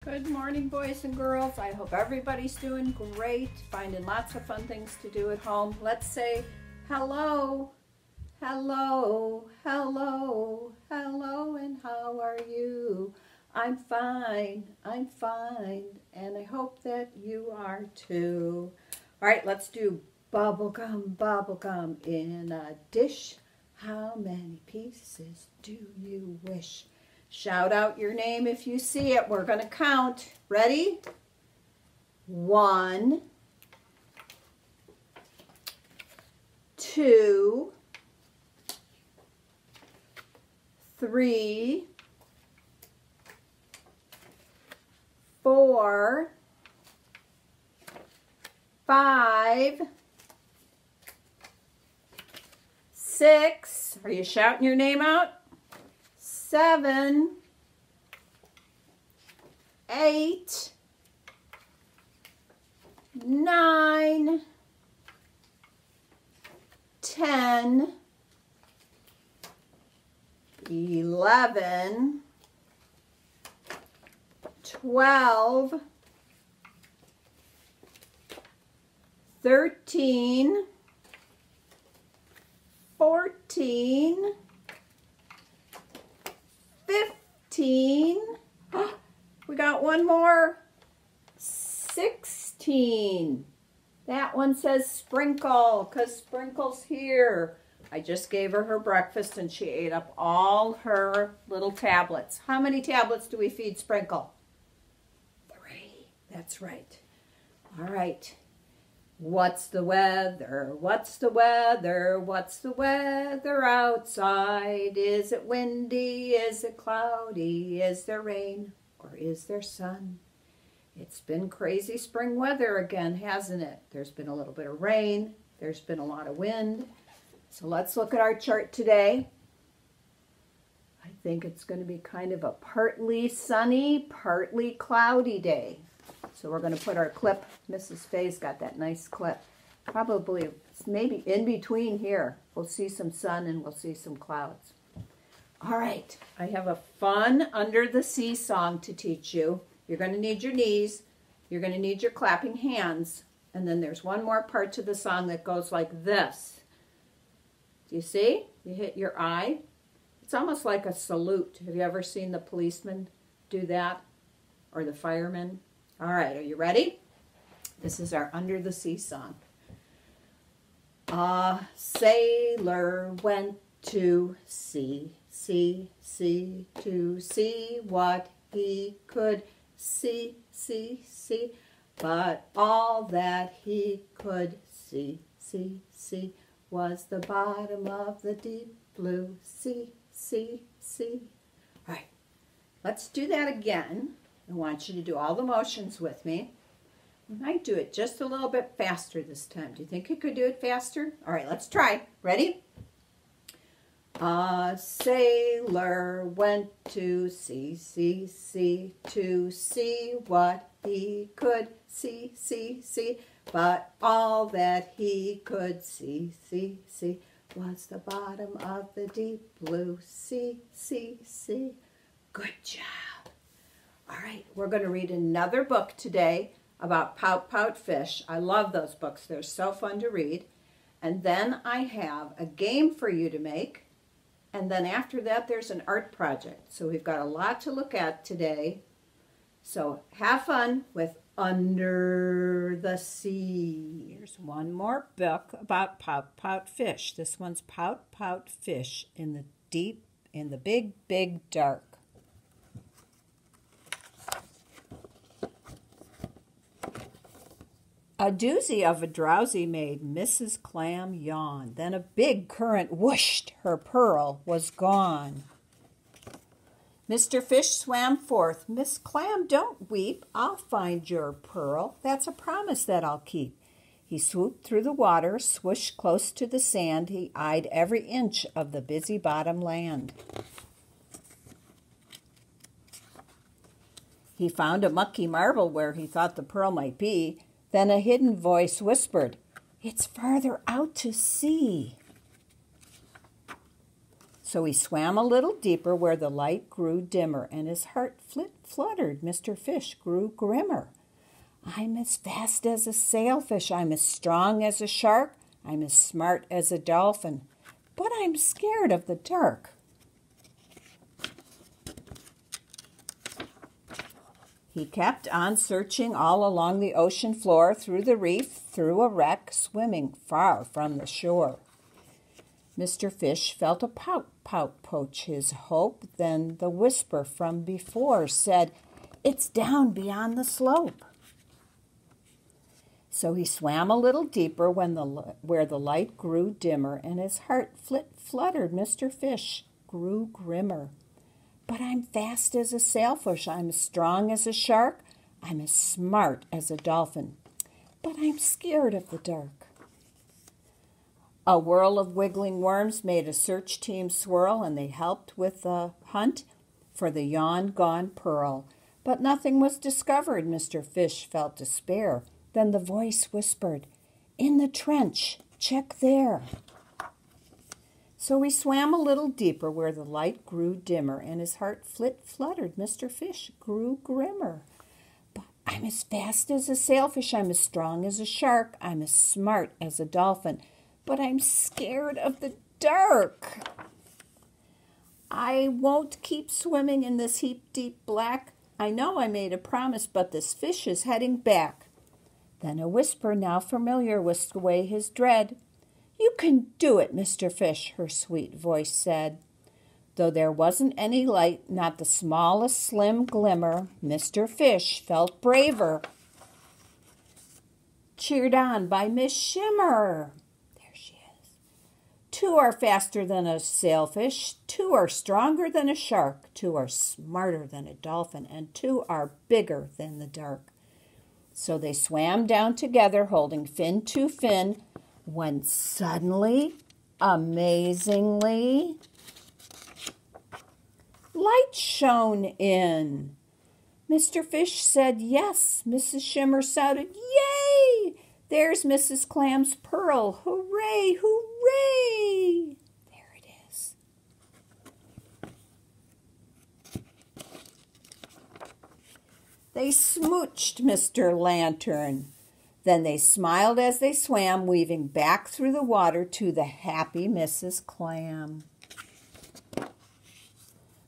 Good morning, boys and girls. I hope everybody's doing great, finding lots of fun things to do at home. Let's say hello, hello, hello, hello, and how are you? I'm fine, and I hope that you are too. All right, let's do bubblegum in a dish. How many pieces do you wish? Shout out your name if you see it. We're going to count. Ready? 1, 2, 3, 4, 5, 6. Are you shouting your name out? 7, 8, 9, 10, 11, 12, 13, 14, 15, we got one more, 16. That one says Sprinkle, because Sprinkle's here. I just gave her her breakfast and she ate up all her little tablets. How many tablets do we feed Sprinkle? 3. That's right. All right. What's the weather? What's the weather? What's the weather outside? Is it windy? Is it cloudy? Is there rain or is there sun? It's been crazy spring weather again, hasn't it? There's been a little bit of rain. There's been a lot of wind. So let's look at our chart today. I think it's going to be kind of a partly sunny, partly cloudy day. So we're going to put our clip. Mrs. Faye's got that nice clip. Probably, maybe in between here. We'll see some sun and we'll see some clouds. All right, I have a fun Under the Sea song to teach you. You're going to need your knees. You're going to need your clapping hands. And then there's one more part to the song that goes like this. Do you see? You hit your eye. It's almost like a salute. Have you ever seen the policeman do that? Or the fireman? All right, are you ready? This is our Under the Sea song. A sailor went to sea, to see what he could see. But all that he could see was the bottom of the deep blue sea. All right, let's do that again. I want you to do all the motions with me. I might do it just a little bit faster this time. Do you think you could do it faster? All right, let's try. Ready? A sailor went to sea, to see what he could see. But all that he could see was the bottom of the deep blue sea. Good job. All right, we're going to read another book today about pout fish. I love those books. They're so fun to read. And then I have a game for you to make. And then after that, there's an art project. So we've got a lot to look at today. So have fun with Under the Sea. Here's one more book about pout fish. This one's pout fish in the big dark. A doozy of a drowsy made Mrs. Clam yawn. Then a big current whooshed, her pearl was gone. Mr. Fish swam forth. Miss Clam, don't weep. I'll find your pearl. That's a promise that I'll keep. He swooped through the water, swooshed close to the sand. He eyed every inch of the busy bottom land. He found a mucky marble where he thought the pearl might be. Then a hidden voice whispered, "It's farther out to sea." So he swam a little deeper where the light grew dimmer, and his heart fluttered. Mr. Fish grew grimmer. I'm as fast as a sailfish. I'm as strong as a shark. I'm as smart as a dolphin. But I'm scared of the dark. He kept on searching all along the ocean floor, through the reef, through a wreck, swimming far from the shore. Mr. Fish felt a pout poach his hope. Then the whisper from before said, "It's down beyond the slope." So he swam a little deeper where the light grew dimmer, and his heart fluttered. Mr. Fish grew grimmer. But I'm fast as a sailfish. I'm as strong as a shark. I'm as smart as a dolphin. But I'm scared of the dark. A whirl of wiggling worms made a search team swirl, and they helped with the hunt for the yawn-gone pearl. But nothing was discovered. Mr. Fish felt despair. Then the voice whispered, "In the trench, check there." So he swam a little deeper where the light grew dimmer, and his heart fluttered. Mr. Fish grew grimmer. But I'm as fast as a sailfish. I'm as strong as a shark. I'm as smart as a dolphin. But I'm scared of the dark. I won't keep swimming in this heap deep black. I know I made a promise, but this fish is heading back. Then a whisper, now familiar, whisked away his dread. "You can do it, Mr. Fish," her sweet voice said. Though there wasn't any light, not the smallest slim glimmer, Mr. Fish felt braver. Cheered on by Miss Shimmer. There she is. "Two are faster than a sailfish, two are stronger than a shark, two are smarter than a dolphin, and two are bigger than the dark." So they swam down together, holding fin to fin, when suddenly, amazingly, light shone in. Mr. Fish said yes. Mrs. Shimmer shouted, "Yay! There's Mrs. Clam's pearl. Hooray, hooray!" There it is. They smooched Mr. Lantern. Then they smiled as they swam, weaving back through the water to the happy Mrs. Clam.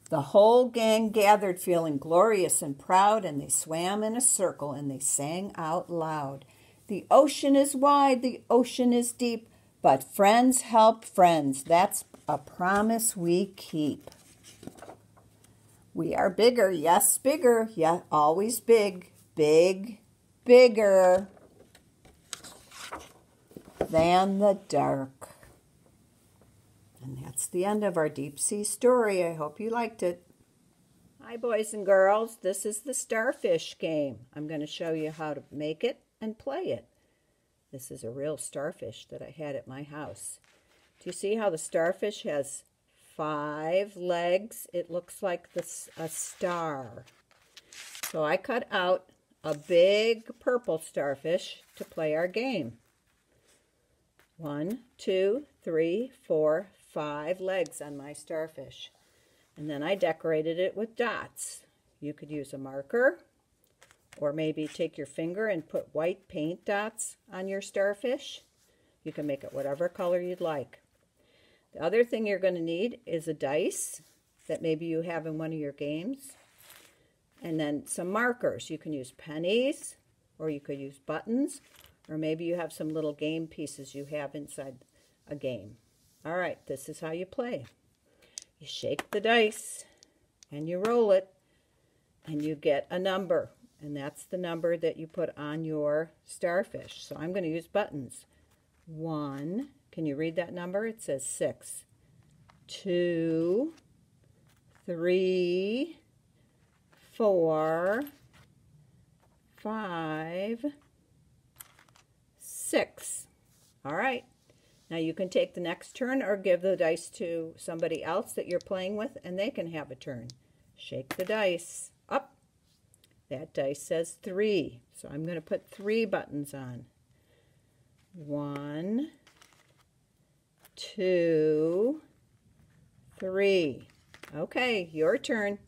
The whole gang gathered, feeling glorious and proud, and they swam in a circle and they sang out loud. "The ocean is wide, the ocean is deep, but friends help friends. That's a promise we keep. We are bigger, yes, bigger, yeah, always big, big, bigger than the dark." And that's the end of our deep sea story. I hope you liked it. Hi, boys and girls. This is the starfish game. I'm going to show you how to make it and play it. This is a real starfish that I had at my house. Do you see how the starfish has 5 legs? It looks like a star. So I cut out a big purple starfish to play our game. 1, 2, 3, 4, 5 legs on my starfish. And then I decorated it with dots. You could use a marker, or maybe take your finger and put white paint dots on your starfish. You can make it whatever color you'd like. The other thing you're going to need is a dice that maybe you have in one of your games. And then some markers. You can use pennies, or you could use buttons, or maybe you have some little game pieces you have inside a game. All right, this is how you play. You shake the dice, and you roll it, and you get a number. And that's the number that you put on your starfish. So I'm going to use buttons. 1, can you read that number? It says 6. 2, 3, 4, 5, 6. All right. Now you can take the next turn or give the dice to somebody else that you're playing with, and they can have a turn. Shake the dice. Up. That dice says 3. So I'm going to put 3 buttons on. 1, 2, 3. Okay, your turn.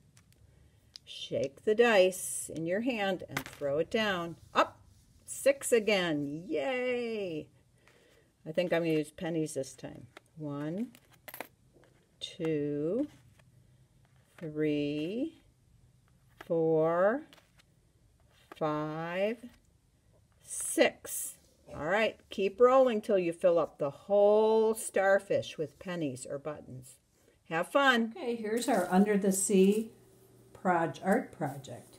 Shake the dice in your hand and throw it down. Up! 6 again. Yay! I think I'm going to use pennies this time. 1, 2, 3, 4, 5, 6. All right, keep rolling till you fill up the whole starfish with pennies or buttons. Have fun. Okay, here's our Under the Sea art project.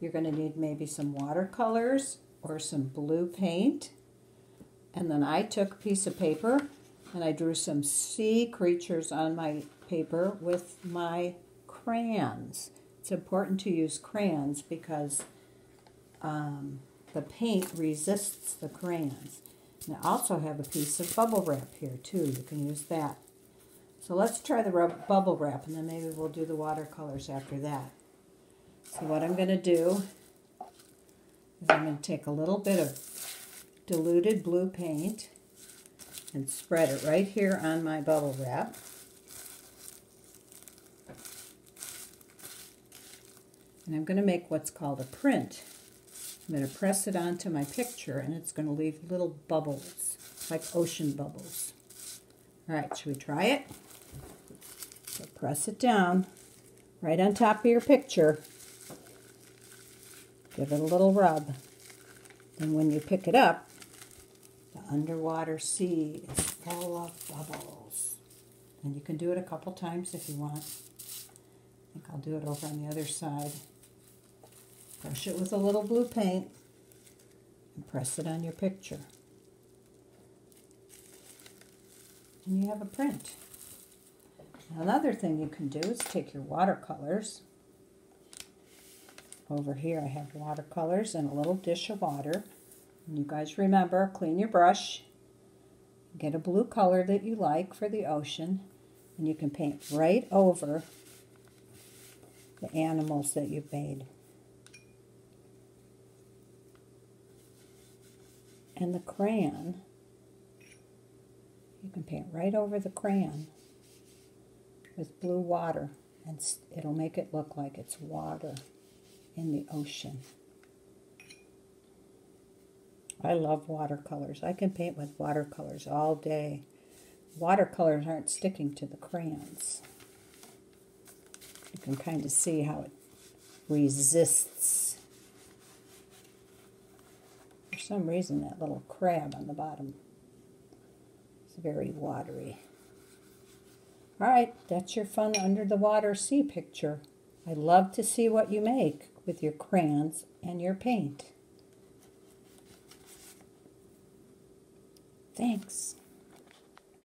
You're going to need maybe some watercolors or some blue paint. And then I took a piece of paper and I drew some sea creatures on my paper with my crayons. It's important to use crayons because the paint resists the crayons. And I also have a piece of bubble wrap here too. You can use that. So let's try the bubble wrap and then maybe we'll do the watercolors after that. So what I'm going to do is I'm going to take a little bit of diluted blue paint and spread it right here on my bubble wrap. And I'm going to make what's called a print. I'm going to press it onto my picture and it's going to leave little bubbles, like ocean bubbles. All right, should we try it? So press it down right on top of your picture. Give it a little rub. And when you pick it up, the underwater sea is full of bubbles. And you can do it a couple times if you want. I think I'll do it over on the other side. Brush it with a little blue paint and press it on your picture. And you have a print. Another thing you can do is take your watercolors. Over here I have watercolors and a little dish of water. And you guys remember, clean your brush. Get a blue color that you like for the ocean. And you can paint right over the animals that you've made. And the crayon, you can paint right over the crayon with blue water, and it'll make it look like it's water in the ocean. I love watercolors. I can paint with watercolors all day. Watercolors aren't sticking to the crayons. You can kind of see how it resists. For some reason, that little crab on the bottom is very watery. All right, that's your fun under the water sea picture. I love to see what you make with your crayons and your paint. Thanks.